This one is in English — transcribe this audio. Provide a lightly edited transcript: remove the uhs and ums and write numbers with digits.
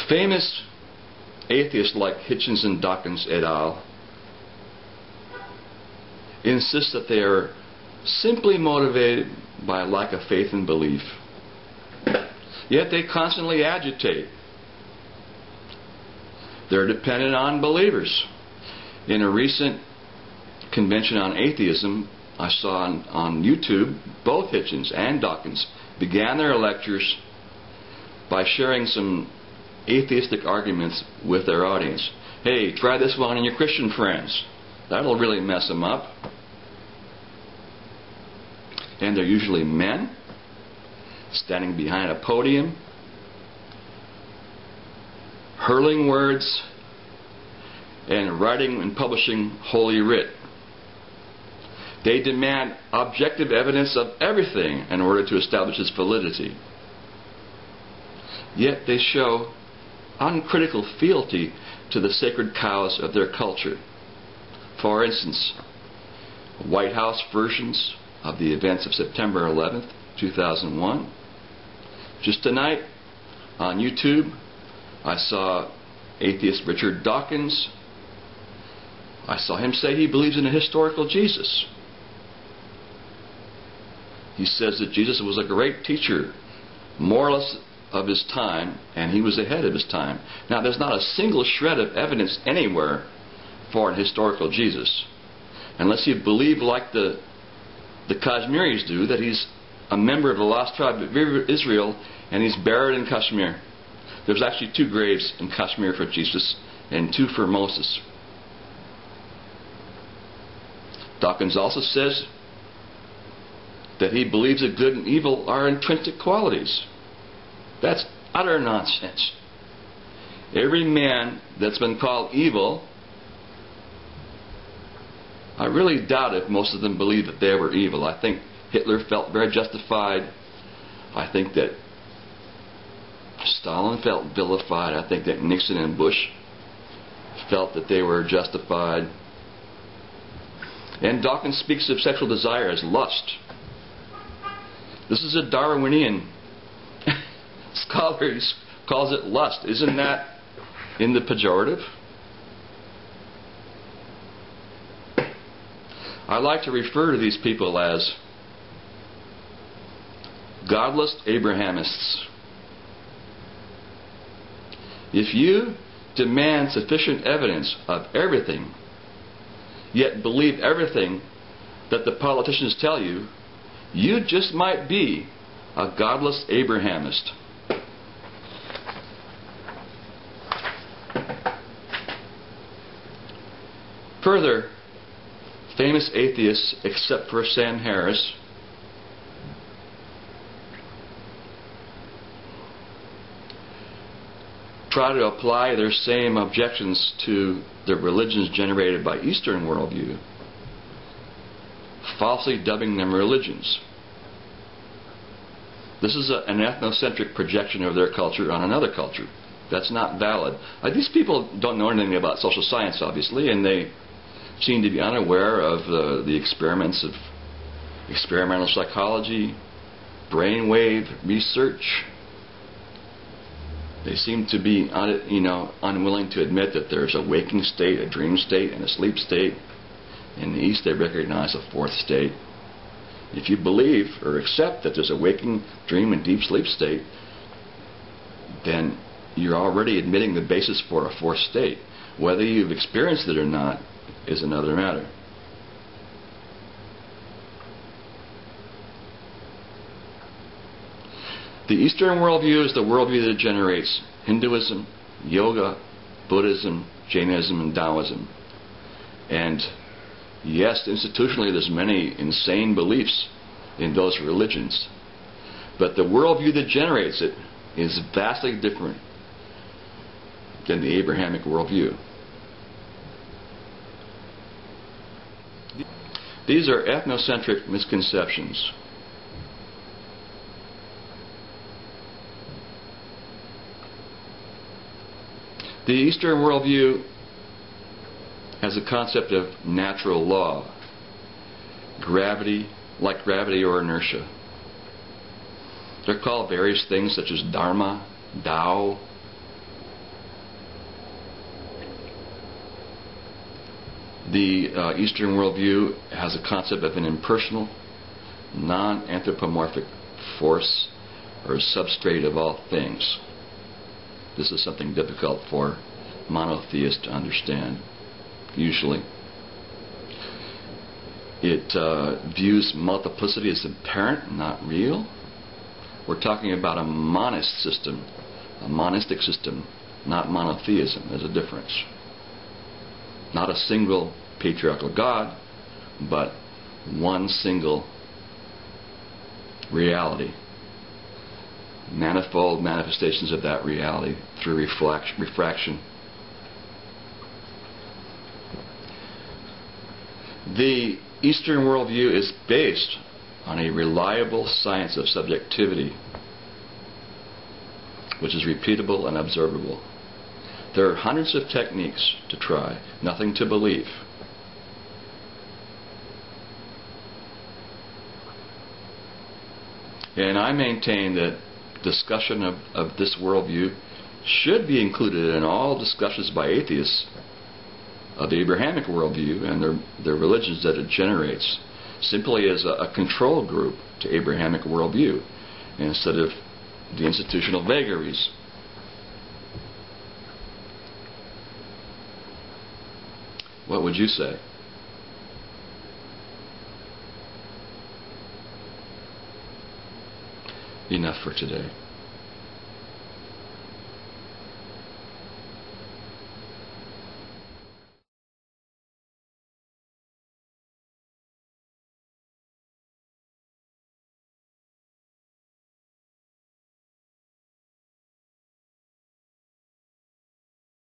Famous atheists like Hitchens and Dawkins et al. Insist that they are simply motivated by a lack of faith and belief. Yet they constantly agitate. They're dependent on believers. In a recent convention on atheism, I saw on YouTube, both Hitchens and Dawkins began their lectures by sharing some atheistic arguments with their audience. Hey, try this one on your Christian friends. That'll really mess them up. And they're usually men, standing behind a podium, hurling words, and writing and publishing Holy Writ. They demand objective evidence of everything in order to establish its validity. Yet they show uncritical fealty to the sacred cows of their culture. For instance, White House versions of the events of September 11th, 2001. Just tonight on YouTube, I saw atheist Richard Dawkins. I saw him say he believes in a historical Jesus. He says that Jesus was a great teacher, moralist of his time, and he was ahead of his time. Now, there's not a single shred of evidence anywhere for an historical Jesus, unless you believe like the Kashmiris do, that he's a member of the lost tribe of Israel and he's buried in Kashmir. There's actually 2 graves in Kashmir for Jesus and 2 for Moses. Dawkins also says that he believes that good and evil are intrinsic qualities. That's utter nonsense. Every man that's been called evil, I really doubt if most of them believe that they were evil. I think Hitler felt very justified. I think that Stalin felt vilified. I think that Nixon and Bush felt that they were justified. And Dawkins speaks of sexual desire as lust. This is a Darwinian scholar. He calls it lust. Isn't that in the pejorative? I like to refer to these people as Godless Abrahamists. If you demand sufficient evidence of everything, yet believe everything that the politicians tell you, you just might be a godless Abrahamist. Further, famous atheists, except for Sam Harris, try to apply their same objections to the religions generated by Eastern worldview, falsely dubbing them religions. This is an ethnocentric projection of their culture on another culture. That's not valid. These people don't know anything about social science, obviously, and they seem to be unaware of the experiments of experimental psychology, brainwave research. They seem to be unwilling to admit that there's a waking state, a dream state, and a sleep state. In the East, they recognize a 4th state. If you believe or accept that there's a waking, dream, and deep sleep state, then you're already admitting the basis for a 4th state. Whether you've experienced it or not is another matter. The Eastern worldview is the worldview that generates Hinduism, yoga, Buddhism, Jainism, and Taoism. And yes, institutionally there's many insane beliefs in those religions. But the worldview that generates it is vastly different than the Abrahamic worldview. These are ethnocentric misconceptions. The Eastern worldview has a concept of natural law, gravity, like gravity or inertia. They're called various things such as Dharma, Tao, The Eastern worldview has a concept of an impersonal, non-anthropomorphic force or substrate of all things. This is something difficult for monotheists to understand, usually. It views multiplicity as apparent, not real. We're talking about a monist system, a monistic system, not monotheism. There's a difference. Not a single patriarchal God, but one single reality. Manifold manifestations of that reality through refraction. The Eastern worldview is based on a reliable science of subjectivity, which is repeatable and observable. There are hundreds of techniques to try, nothing to believe. And I maintain that discussion of this worldview should be included in all discussions by atheists of the Abrahamic worldview and their religions that it generates, simply as a control group to Abrahamic worldview, instead of the institutional vagaries. What would you say? Enough for today.